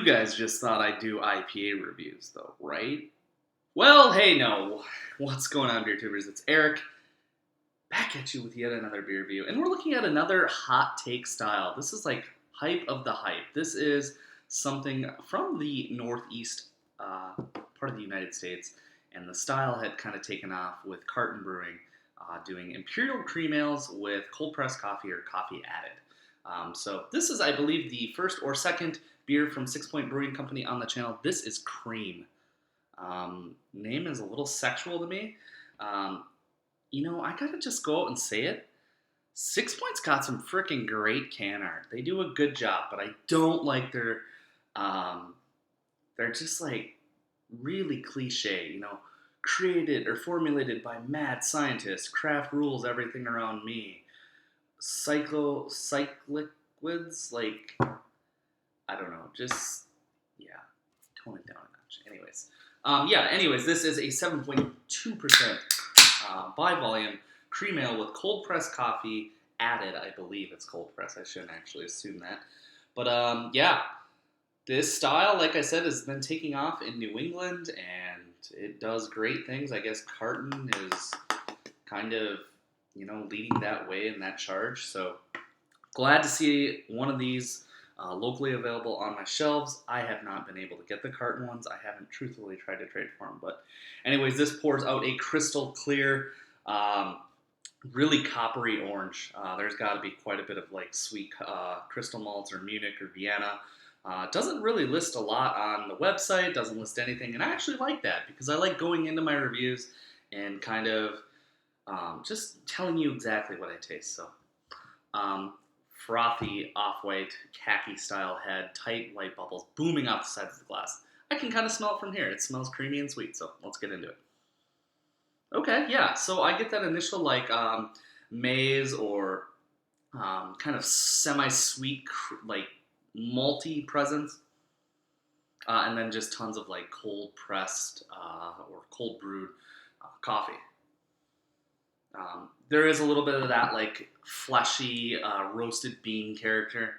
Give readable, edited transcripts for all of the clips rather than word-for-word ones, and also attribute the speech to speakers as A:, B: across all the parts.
A: You guys just thought I'd do IPA reviews, though, right? Well, hey, no. What's going on, beer tubers? It's Eric, back at you with yet another beer review. And we're looking at another hot take style. This is like hype of the hype. This is something from the northeast part of the United States. And the style had kind of taken off with C.R.E.A.M Brewing, doing imperial cream ales with cold pressed coffee or coffee added. So this is, I believe, the first or second beer from Sixpoint Brewing Company on the channel. This is C.R.E.A.M. Name is a little sexual to me. I gotta just go out and say it. Sixpoint's got some freaking great can art. They do a good job, but I don't like they're just like really cliche, created or formulated by mad scientists, craft rules everything around me. Cycliquids, like, I don't know, just, yeah, tone it down a notch. Anyways, this is a 7.2% by volume cream ale with cold pressed coffee added. I believe it's cold pressed. I shouldn't actually assume that. But this style, like I said, has been taking off in New England, and it does great things. I guess C.R.E.A.M is kind of, leading that way in that charge. So glad to see one of these locally available on my shelves. I have not been able to get the C.R.E.A.M ones. I haven't truthfully tried to trade for them. But anyways, this pours out a crystal clear, really coppery orange. There's got to be quite a bit of like sweet crystal malts or Munich or Vienna. Doesn't really list a lot on the website, doesn't list anything, and I actually like that because I like going into my reviews and kind of just telling you exactly what I taste. So, frothy, off-white, khaki-style head, tight light bubbles booming off the sides of the glass. I can kind of smell it from here. It smells creamy and sweet, so let's get into it. Okay, yeah, so I get that initial like maize or kind of semi-sweet, like malty presence, and then just tons of like cold pressed or cold brewed coffee. There is a little bit of that like fleshy roasted bean character.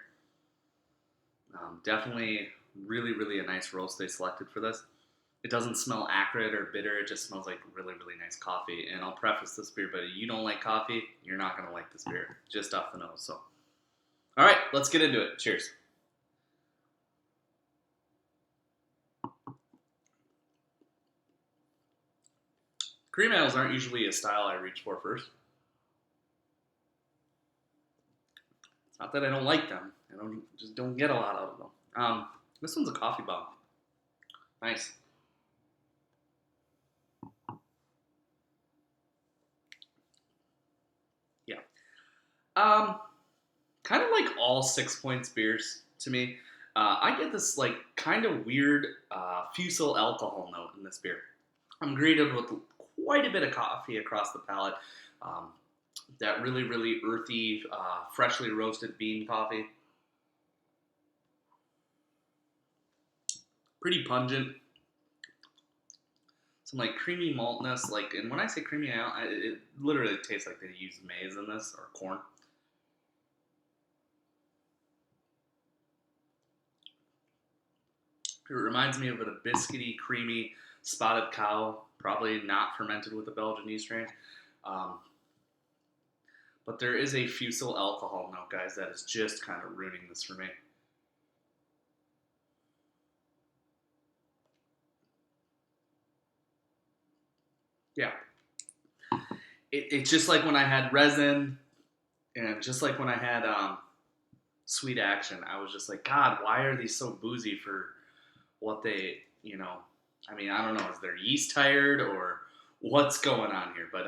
A: Definitely really, really a nice roast they selected for this. It doesn't smell acrid or bitter. It just smells like really, really nice coffee. And I'll preface this beer, but if you don't like coffee, you're not going to like this beer, just off the nose. So, all right, let's get into it. Cheers. Cream ales aren't usually a style I reach for first. It's not that I don't like them. I just don't get a lot out of them. This one's a coffee bomb. Nice. Yeah. Kind of like all Sixpoint's beers to me. I get this like kind of weird fusel alcohol note in this beer. I'm greeted with quite a bit of coffee across the palate. That really, really earthy, freshly roasted bean coffee. Pretty pungent. Some like creamy maltness. Like, and when I say creamy, it literally tastes like they use maize in this or corn. It reminds me of a biscuity, creamy spotted cow, probably not fermented with a Belgian yeast strain. But there is a fusel alcohol note, guys, that is just kind of ruining this for me. Yeah. It's just like when I had resin, and just like when I had Sweet Action, I was just like, God, why are these so boozy for what they, I mean, I don't know, is their yeast tired or what's going on here? But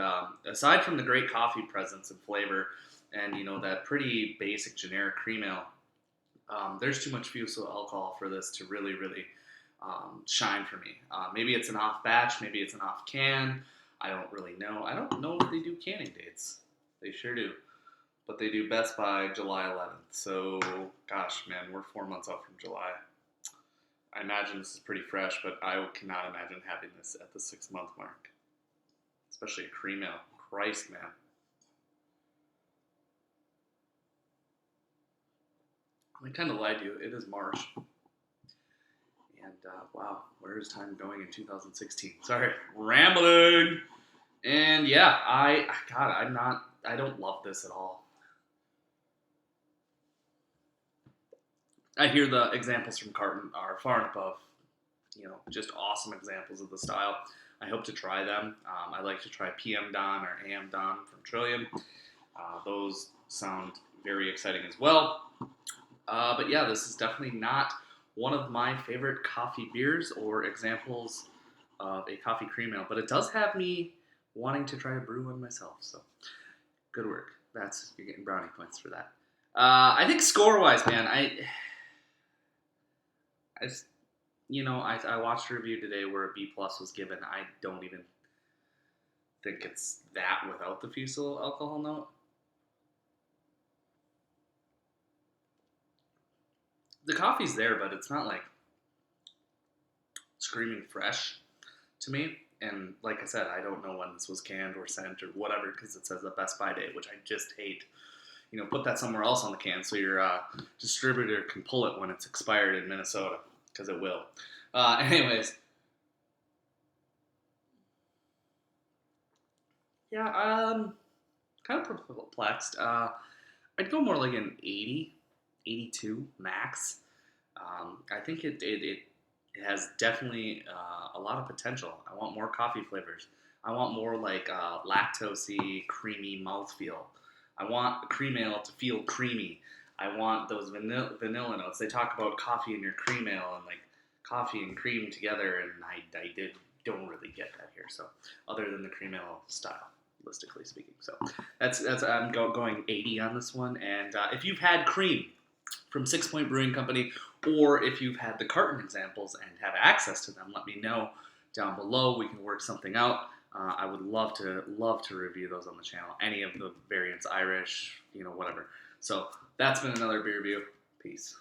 A: aside from the great coffee presence and flavor and, that pretty basic generic cream ale, there's too much fusel alcohol for this to really, really shine for me. Maybe it's an off batch, maybe it's an off can. I don't really know. I don't know if they do canning dates. They sure do. But they do best by July 11th. So, gosh, man, we're 4 months out from July. I imagine this is pretty fresh, but I cannot imagine having this at the 6-month mark. Especially a cream ale. Christ, man. I kind of lied to you. It is March. And wow, where is time going in 2016? Sorry, rambling. And yeah, I don't love this at all. I hear the examples from Carton are far and above, just awesome examples of the style. I hope to try them. I like to try PM Don or AM Don from Trillium. Those sound very exciting as well. But yeah, this is definitely not one of my favorite coffee beers or examples of a coffee cream ale, but it does have me wanting to try to brew one myself. So good work. You're getting brownie points for that. I think score wise, man, I just, I watched a review today where a B plus was given. I don't even think it's that without the fusel alcohol note. The coffee's there, but it's not like screaming fresh to me. And like I said, I don't know when this was canned or sent or whatever because it says a Best Buy date, which I just hate. Put that somewhere else on the can so your distributor can pull it when it's expired in Minnesota because it will. Anyways, yeah, kind of perplexed. I'd go more like an 80, 82 max. I think it has definitely a lot of potential. I want more coffee flavors. I want more like lactosey, creamy mouthfeel. I want a cream ale to feel creamy. I want those vanilla notes. They talk about coffee in your cream ale and like coffee and cream together, and don't really get that here. So other than the cream ale style, listically speaking. So that's I'm going 80 on this one. And if you've had cream from Sixpoint Brewing Company, or if you've had the carton examples and have access to them, let me know down below. We can work something out. I would love to review those on the channel. Any of the variants, Irish, whatever. So that's been another beer review. Peace.